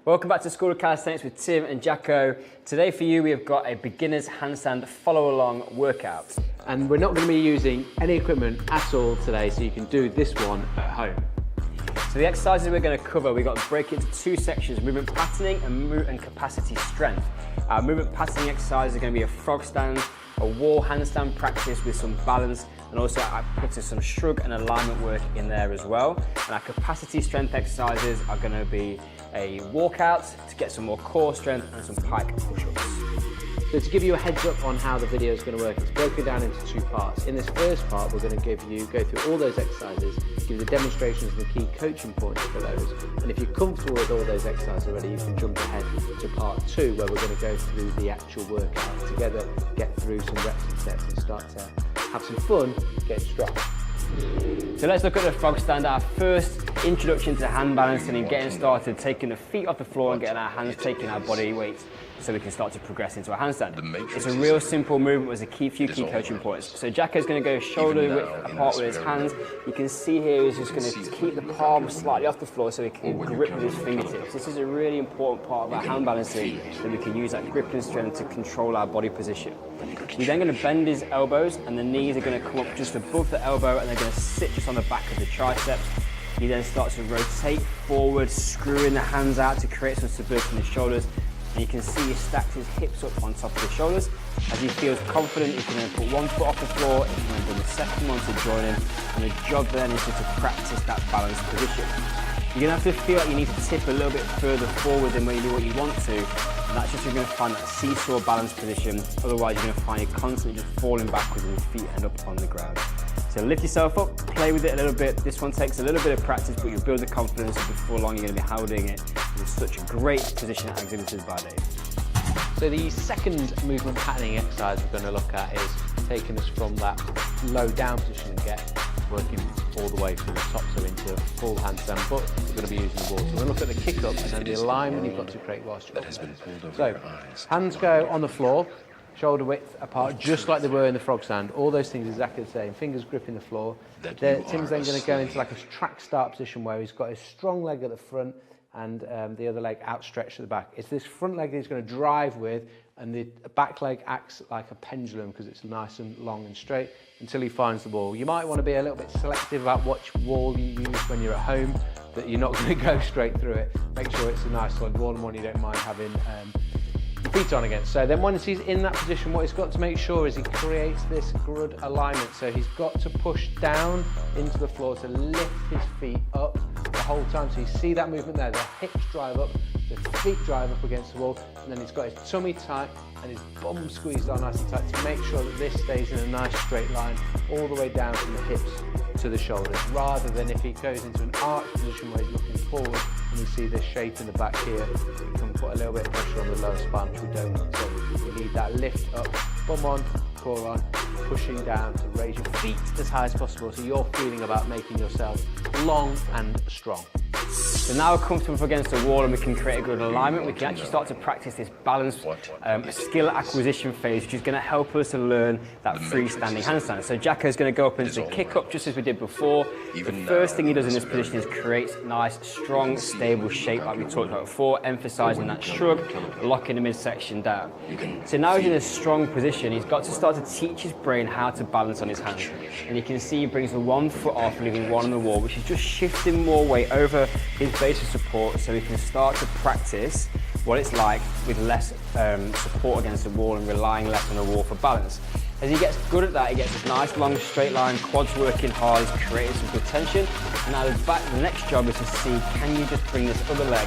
Welcome back to School of Calisthenics with Tim and Jacko. Today for you we have got a beginner's handstand follow-along workout. And we're not going to be using any equipment at all today, so you can do this one at home. So the exercises we're going to cover, we've got to break it into two sections, movement patterning and capacity strength. Our movement patterning exercises are going to be a frog stand, a wall handstand practice with some balance, and also I put some shrug and alignment work in there as well. And our capacity strength exercises are going to be a walkout to get some more core strength and some pike push-ups. So to give you a heads up on how the video is going to work, it's broken down into two parts. In this first part, we're going to go through all those exercises, give the demonstrations and the key coaching points for those. And if you're comfortable with all those exercises already, you can jump ahead to part two, where we're going to go through the actual workout together, get through some reps and sets and start to have some fun getting strong. So let's look at the frog stand, our first introduction to hand balancing and getting started, taking the feet off the floor and getting our hands taking our body weight so we can start to progress into a handstand. It's a real simple movement with a few key coaching points. So Jacko's going to go shoulder width apart with his hands. You can see here he's just going to keep the palm slightly off the floor so he can grip with his fingertips. This is a really important part of our hand balancing, that we can use that gripping strength to control our body position. He's then going to bend his elbows and the knees are going to come up just above the elbow and they're going to sit just on the back of the triceps. He then starts to rotate forward, screwing the hands out to create some stability in the shoulders. And you can see he stacked his hips up on top of his shoulders. As he feels confident, he can then put one foot off the floor, he can then bring the second one to join him. And the job then is just to practice that balanced position. You're going to have to feel like you need to tip a little bit further forward than when you do what you want to. And that's just you're going to find that seesaw balance position. Otherwise, you're going to find you constantly just falling backwards and your feet end up on the ground. So lift yourself up, play with it a little bit. This one takes a little bit of practice, but you'll build the confidence, and before long you're going to be holding it. It's such a great position at exhibitors by Dave. So the second movement patterning exercise we're going to look at is taking us from that low down position and working all the way from the top, so into full handstand, but we're going to be using the wall. So we're going to look at the kick up and then the alignment you've got to create whilst you're up there. So hands go on the floor, shoulder width apart, just like they were in the frog stand. All those things exactly the same. Fingers gripping the floor. Tim's then going to go into like a track start position where he's got his strong leg at the front and the other leg outstretched at the back. It's this front leg that he's going to drive with, and the back leg acts like a pendulum because it's nice and long and straight until he finds the wall. You might want to be a little bit selective about which wall you use when you're at home, that you're not going to go straight through it. Make sure it's a nice solid wall and one you don't mind having your feet on against. So then once he's in that position, what he's got to make sure is he creates this good alignment. So he's got to push down into the floor to lift his feet up the whole time. So you see that movement there, the hips drive up, the feet drive up against the wall, and then he's got his tummy tight and his bum squeezed on nice and tight to make sure that this stays in a nice straight line all the way down from the hips to the shoulders, rather than if he goes into an arch position where he's looking forward and you see this shape in the back here, it can put a little bit of pressure on the lower spine, which we don't want. So we need that lift up, bum on, core on, pushing down to raise your feet as high as possible so you're feeling about making yourself long and strong. So now we're comfortable against the wall and we can create a good alignment. We can actually start to practice this balanced skill acquisition phase, which is going to help us to learn that freestanding handstand. So Jacko's going to go up into the kick up just as we did before. The first thing he does in this position is create nice, strong, stable shape like we talked about before, emphasizing that shrug, locking the midsection down. So now he's in a strong position, he's got to start to teach his brain how to balance on his hands. And you can see he brings the one foot off, leaving one on the wall, which is just shifting more weight over his base of support so he can start to practice what it's like with less support against the wall and relying less on the wall for balance. As he gets good at that, he gets this nice long straight line, quads working hard, he's creating some good tension. And now the next job is to see, can you just bring this other leg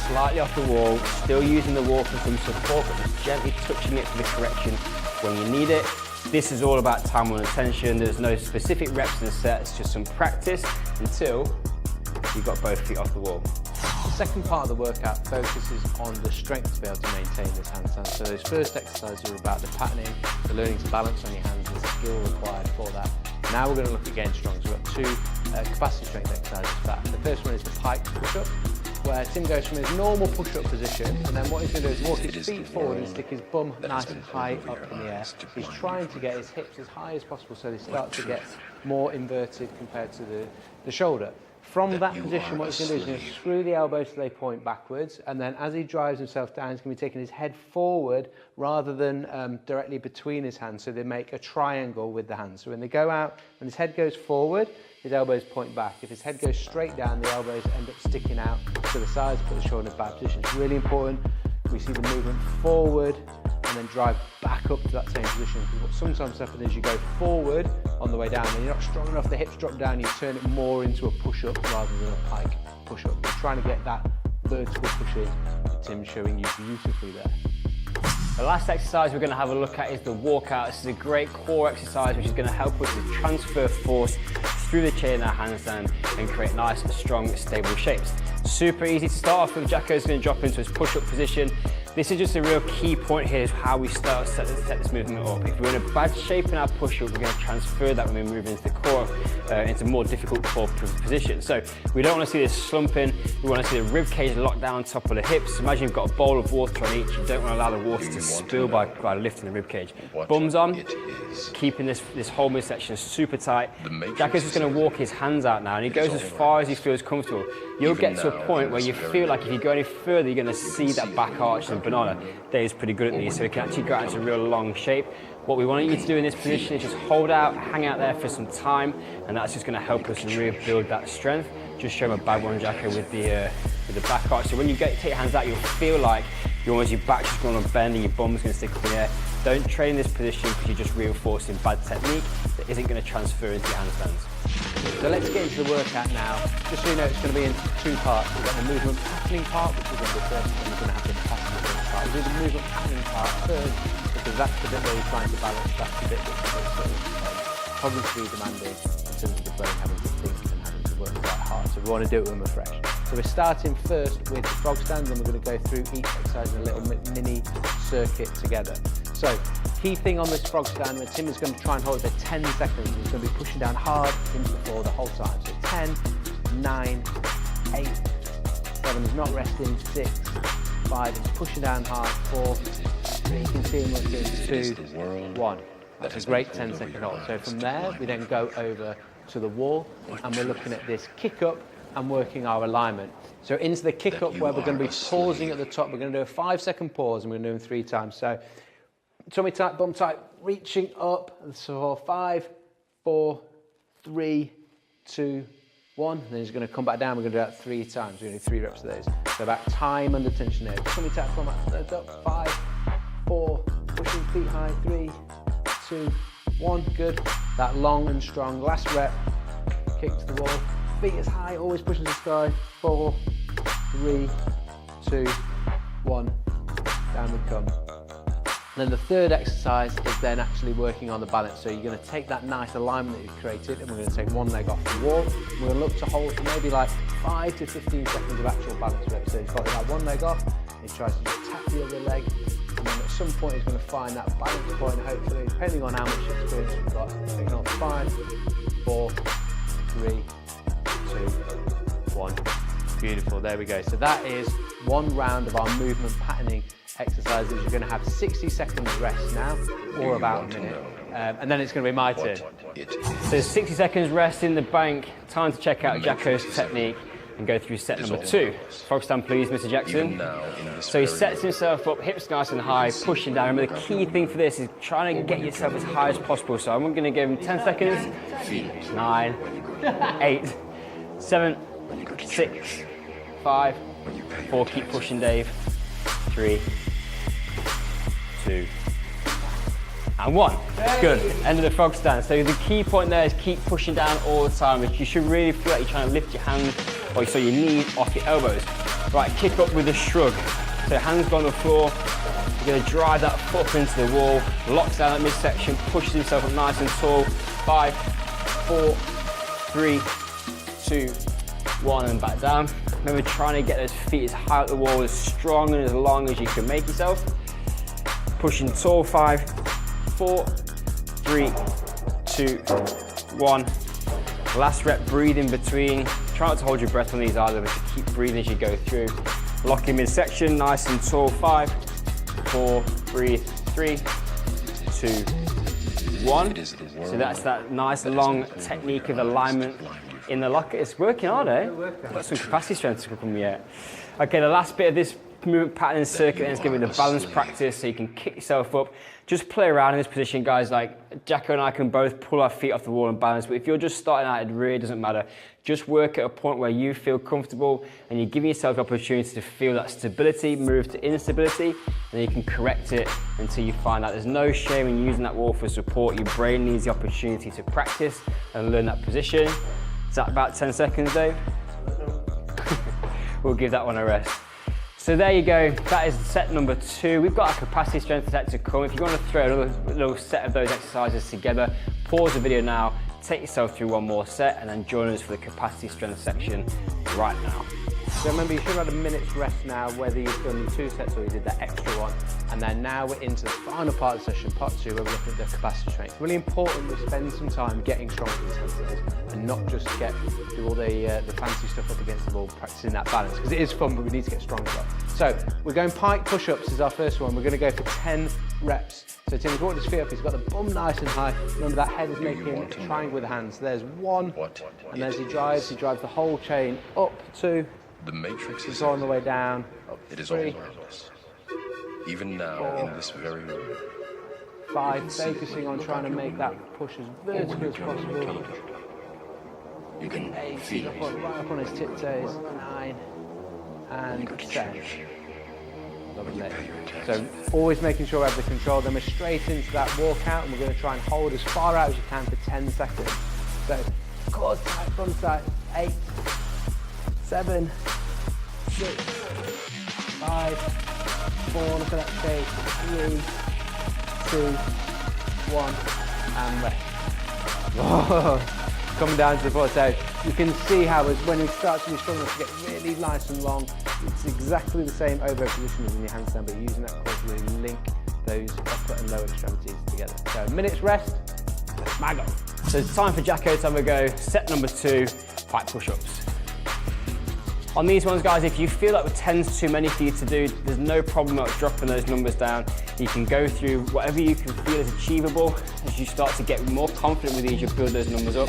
slightly off the wall, still using the wall for some support, but just gently touching it for the correction when you need it. This is all about time and attention. There's no specific reps and sets, just some practice until you've got both feet off the wall. The second part of the workout focuses on the strength to be able to maintain this handstand. So those first exercises are about the patterning, the learning to balance on your hands, the skill required for that. Now we're going to look at getting strong. So we've got two capacity strength exercises for that. The first one is the pike push-up, where Tim goes from his normal push-up position, and then what he's going to do is walk his feet forward and stick his bum nice and high up in the air. He's trying to get his hips as high as possible so they start to get more inverted compared to the shoulder. from that position, what he's going to do is he's going to screw the elbows so they point backwards, and then as he drives himself down, he's going to be taking his head forward rather than directly between his hands, so they make a triangle with the hands. So when they go out, when his head goes forward, his elbows point back. If his head goes straight down, the elbows end up sticking out to the sides, put the shoulder in a bad position. It's really important we see the movement forward and then drive back up to that same position. Because what sometimes happens is you go forward on the way down and you're not strong enough, the hips drop down, you turn it more into a push-up rather than a pike push-up. You're trying to get that vertical push in. Tim's showing you beautifully there. The last exercise we're going to have a look at is the walkout. This is a great core exercise which is going to help us to transfer force through the chair in our handstand and create nice, strong, stable shapes. Super easy to start off with. Jacko's going to drop into his push-up position. This is just a real key point here is how we set this movement up. If we're in a bad shape in our push-up, we're going to transfer that when we move into the core, into more difficult core position. So we don't want to see this slumping. We want to see the rib cage locked down on top of the hips. Imagine you've got a bowl of water on each. You don't want to allow the water to spill by lifting the rib cage. Bums on, keeping this whole midsection super tight. Jacko's just going to walk his hands out now, and he goes as far as he feels comfortable. You'll get to a point where you feel like if you go any further, you're going to see that back arch and banana. Dave's pretty good at these, so he can actually go out into a real long shape. What we want you to do in this position is just hold out, hang out there for some time, and that's just going to help us really build that strength. Just show him a bad one, Jacko, with the back arch. So when you take your hands out, you'll feel like your back's just going to bend and your bum's going to stick up in the air. Don't train in this position because you're just reinforcing bad technique that isn't going to transfer into your handstands. So let's get into the workout now. Just so you know, it's going to be in two parts. We've got the movement patterning part, which we're going to do first, and we're going to have the passing part. We'll do the movement patterning part first, because that's the bit where you're trying to balance. That's the bit that's cognitively demanding in terms of the brain having to think and having to work quite hard. So we want to do it when we're fresh. So we're starting first with the frog stands, and we're going to go through each exercise in a little mini circuit together. So, key thing on this frog stand, where Tim is going to try and hold it for 10 seconds. He's going to be pushing down hard into the floor the whole time. So 10, 9, 8, 7, he's not resting, 6, 5, he's pushing down hard, 4, 3, you can see him working, 2, 1. That's a great 10-second hold. So from there, we then go over to the wall, and we're looking at this kick up and working our alignment. So into the kick up, where we're going to be pausing at the top, we're going to do a 5-second pause, and we're going to do them 3 times. So tummy tight, bum tight, reaching up. So 5, 4, 3, 2, 1. And then he's going to come back down. We're going to do that 3 times. We're going to do 3 reps of those. So about time under tension there. Tummy tight, bum tight, up. 5, 4, pushing feet high. 3, 2, 1. Good. That long and strong. Last rep. Kick to the wall. Feet as high. Always pushing the sky. 4, 3, 2, 1. Down we come. And then the third exercise is then actually working on the balance. So you're going to take that nice alignment that you've created, and we're going to take one leg off the wall. We're going to look to hold for maybe like 5 to 15 seconds of actual balance rep. So he's got that one leg off, he tries to just tap the other leg, and then at some point he's going to find that balance point, hopefully, depending on how much experience we've got. Taking off 5, 4, 3, 2, 1. Beautiful, there we go. So that is one round of our movement patterning exercises. You're going to have 60 seconds rest now, or about a minute, and then it's going to be my turn. So 60 seconds rest in the bank. Time to check out Jacko's technique and go through set number 2. Frog stand, please, Mr. Jackson. So he sets himself up, hips nice and high, pushing down. Remember, the key thing for this is trying to get yourself as high as possible. So I'm going to give him 10 seconds. 9, 8, 7, 6, 5, 4. Keep pushing, Dave. 3, 2, and 1. Good. End of the frog stand. So the key point there is keep pushing down all the time. You should really feel like you're trying to lift your hands or so your knees off your elbows. Right, kick up with a shrug. So hands go on the floor. You're going to drive that foot up into the wall, locks down that midsection, pushes himself up nice and tall. 5, 4, 3, 2, 1, and back down. Remember, trying to get those feet as high up the wall, as strong and as long as you can make yourself. Pushing tall. 5, 4, 3, 2, 1. Last rep, breathe in between. Try not to hold your breath on these either, but keep breathing as you go through. Lock in midsection, nice and tall. 5, 4, breathe. 3, 2, 1. So that's that nice long technique of alignment in the locker. It's working hard, eh? Got some capacity strength to come from yet. Okay, the last bit of this movement pattern and circuit then is going to be the balance practice, so you can kick yourself up. Just play around in this position, guys. Like Jacko and I can both pull our feet off the wall and balance, but if you're just starting out, it really doesn't matter. Just work at a point where you feel comfortable and you're giving yourself the opportunity to feel that stability move to instability, and then you can correct it until you find out there's no shame in using that wall for support. Your brain needs the opportunity to practice and learn that position. Is that about 10 seconds, Dave? We'll give that one a rest. So there you go, that is set number 2. We've got our capacity strength set to come. If you want to throw another little set of those exercises together, pause the video now, take yourself through one more set, and then join us for the capacity strength section right now. So remember, you should have had a minute's rest now, whether you've done the 2 sets or you did that extra one. And then now we're into the final part of the session, part 2, where we're looking at the capacity strength. Really important we spend some time getting strong for these handstands and not just do all the fancy stuff up against the wall, practicing that balance, because it is fun, but we need to get strong as well. So we're going pike push-ups as our first one. We're going to go for 10 reps. So Tim's walked his feet up, he's got the bum nice and high. Remember, that head is making a triangle with the hands. There's 1, and as he drives the whole chain up 2. The matrix is on the way down. It is 3, all around us. Even now, 4, in this very moment. 5, focusing on trying to make that push as vertical as possible. You can 8, feel right up on his tiptoes. 9 and 10. Lovely. So always making sure we have the control. Then we're straight into that walkout, and we're going to try and hold as far out as you can for 10 seconds. So core tight, front side. 8, 7, 6, 5, 4, look at that shape, 3, 2, 1, and rest. Whoa. Coming down to the foot, so you can see how when we start to be strong enough to get really nice and long, it's exactly the same over position as in your handstand, but you're using that core to really link those upper and lower extremities together. So a minute's rest, let's mag on. So it's time for Jacko to have a go. Set number 2, pike push-ups. On these ones, guys, if you feel like 10's too many for you to do, there's no problem about dropping those numbers down. You can go through whatever you can feel is achievable. As you start to get more confident with these, you build those numbers up.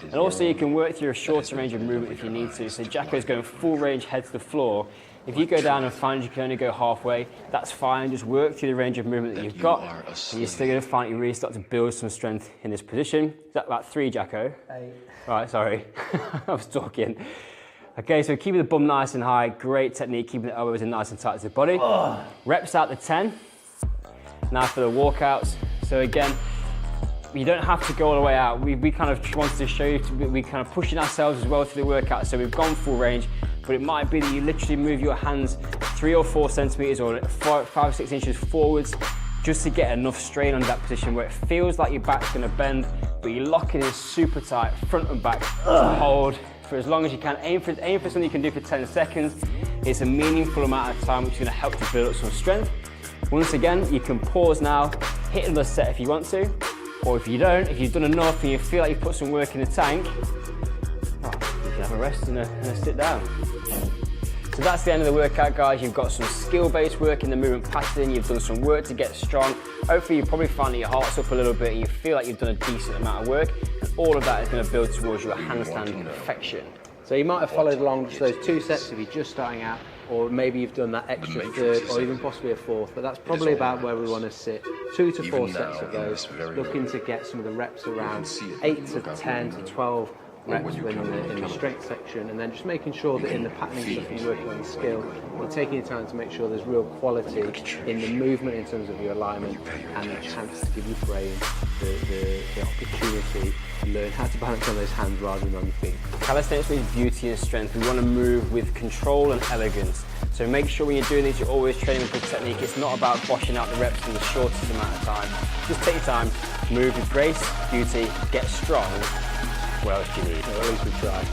And also you can work through a shorter range of movement if you need to. So Jacko's going full range head to the floor. If you go down and find you can only go halfway, that's fine. Just work through the range of movement that you've got. And you're still going to find you really start to build some strength in this position. Is that about 3, Jacko? 8. Right, sorry. I was talking. Okay, so keeping the bum nice and high, great technique, keeping the elbows in nice and tight to the body. Reps out to 10. Now for the walkouts. So again, you don't have to go all the way out. We kind of wanted to show you, we kind of pushing ourselves as well through the workout. So we've gone full range, but it might be that you literally move your hands 3 or 4 centimeters or 5 or 6 inches forwards just to get enough strain on that position where it feels like your back's gonna bend, but you're locking in super tight, front and back, to hold for as long as you can. Aim for something you can do for 10 seconds. It's a meaningful amount of time which is going to help to build up some strength. Once again, you can pause now, hit another set if you want to, or if you don't, if you've done enough and you feel like you've put some work in the tank, you can have a rest and a sit down. So that's the end of the workout, guys. You've got some skill-based work in the movement pattern, you've done some work to get strong. Hopefully you probably find that your heart's up a little bit and you feel like you've done a decent amount of work. And all of that is going to build towards your handstand perfection. So you might have followed along just those 2 sets if you're just starting out, or maybe you've done that extra 3rd or even possibly a 4th, but that's probably about where we want to sit. 2 to 4 sets of those, looking to get some of the reps around 8 to 10 to 12 reps in the strength section, and then just making sure that in the patterning stuff you're working on the skill, you're taking your time to make sure there's real quality in the movement in terms of your alignment and the chance to give your brain the opportunity to learn how to balance on those hands rather than on your feet. Calisthenics means beauty and strength. We want to move with control and elegance. So make sure when you're doing this, you're always training with good technique. It's not about boshing out the reps in the shortest amount of time. Just take your time, move with grace, beauty, get strong. What else do you need? Well, at least we try.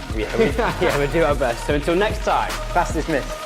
Yeah, we do our best. So until next time. Fastest miss.